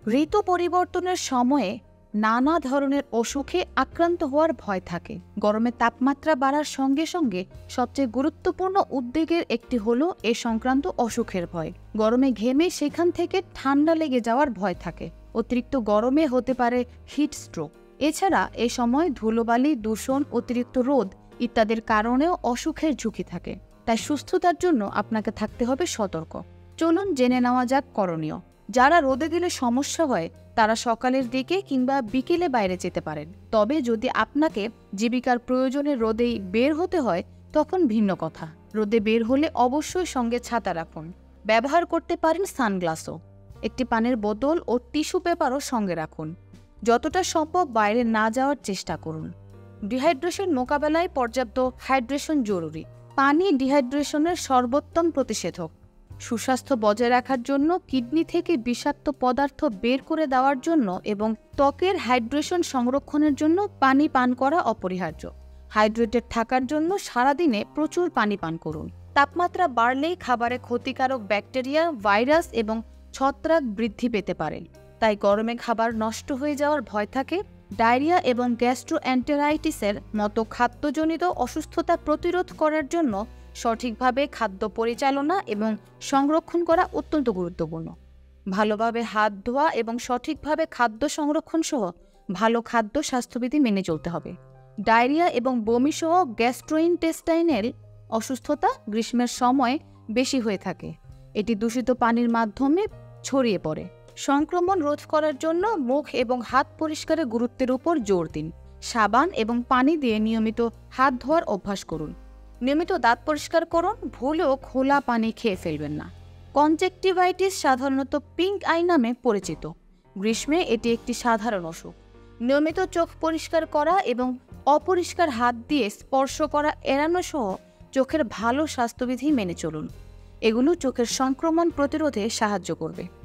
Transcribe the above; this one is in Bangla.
ঋতু পরিবর্তনের সময়ে নানা ধরনের অসুখে আক্রান্ত হওয়ার ভয় থাকে। গরমে তাপমাত্রা বাড়ার সঙ্গে সঙ্গে সবচেয়ে গুরুত্বপূর্ণ উদ্বেগের একটি হলো এ সংক্রান্ত অসুখের ভয়। গরমে ঘেমে সেখান থেকে ঠান্ডা লেগে যাওয়ার ভয় থাকে। অতিরিক্ত গরমে হতে পারে হিট স্ট্রোক। এছাড়া এ সময় ধুলোবালি, দূষণ, অতিরিক্ত রোদ ইত্যাদির কারণেও অসুখের ঝুঁকি থাকে। তাই সুস্থতার জন্য আপনাকে থাকতে হবে সতর্ক। চলুন জেনে নেওয়া যাক করণীয়। যারা রোদে গেলে সমস্যা হয় তারা সকালের দিকে কিংবা বিকেলে বাইরে যেতে পারেন। তবে যদি আপনাকে জীবিকার প্রয়োজনে রোদেই বের হতে হয় তখন ভিন্ন কথা। রোদে বের হলে অবশ্যই সঙ্গে ছাতা রাখুন। ব্যবহার করতে পারেন সানগ্লাসও। একটি পানির বোতল ও টিস্যু পেপারও সঙ্গে রাখুন। যতটা সম্ভব বাইরে না যাওয়ার চেষ্টা করুন। ডিহাইড্রেশন মোকাবেলায় পর্যাপ্ত হাইড্রেশন জরুরি। পানি ডিহাইড্রেশনের সর্বোত্তম প্রতিষেধক। সুস্বাস্থ্য বজায় রাখার জন্য, কিডনি থেকে বিষাক্ত পদার্থ বের করে দেওয়ার জন্য এবং ত্বকের হাইড্রেশন সংরক্ষণের জন্য পানি পান করা অপরিহার্য। হাইড্রেটেড থাকার জন্য সারাদিনে প্রচুর পানি পান করুন। তাপমাত্রা বাড়লেই খাবারে ক্ষতিকারক ব্যাকটেরিয়া, ভাইরাস এবং ছত্রাক বৃদ্ধি পেতে পারেন। তাই গরমে খাবার নষ্ট হয়ে যাওয়ার ভয় থাকে। ডায়রিয়া এবং গ্যাস্ট্রোএন্টেরাইটিসের মতো খাদ্যজনিত অসুস্থতা প্রতিরোধ করার জন্য সঠিকভাবে খাদ্য পরিচালনা এবং সংরক্ষণ করা অত্যন্ত গুরুত্বপূর্ণ। ভালোভাবে হাত ধোয়া এবং সঠিকভাবে খাদ্য সংরক্ষণ সহ ভালো খাদ্য স্বাস্থ্যবিধি মেনে চলতে হবে। ডায়রিয়া এবং বমি সহ গ্যাস্ট্রোইন্টেস্টাইনাল অসুস্থতা গ্রীষ্মের সময় বেশি হয়ে থাকে। এটি দূষিত পানির মাধ্যমে ছড়িয়ে পড়ে। সংক্রমণ রোধ করার জন্য মুখ এবং হাত পরিষ্কারের গুরুত্বের উপর জোর দিন। সাবান এবং পানি দিয়ে নিয়মিত হাত ধোয়ার অভ্যাস করুন। নিয়মিত দাঁত পরিষ্কার করুন। ভুলেও খোলা পানি খেয়ে ফেলবেন না। কনজেক্টিভাইটিস সাধারণত পিঙ্ক আই নামে পরিচিত। গ্রীষ্মে এটি একটি সাধারণ অসুখ। নিয়মিত চোখ পরিষ্কার করা এবং অপরিষ্কার হাত দিয়ে স্পর্শ করা এড়ানো সহ চোখের ভালো স্বাস্থ্যবিধি মেনে চলুন। এগুলো চোখের সংক্রমণ প্রতিরোধে সাহায্য করবে।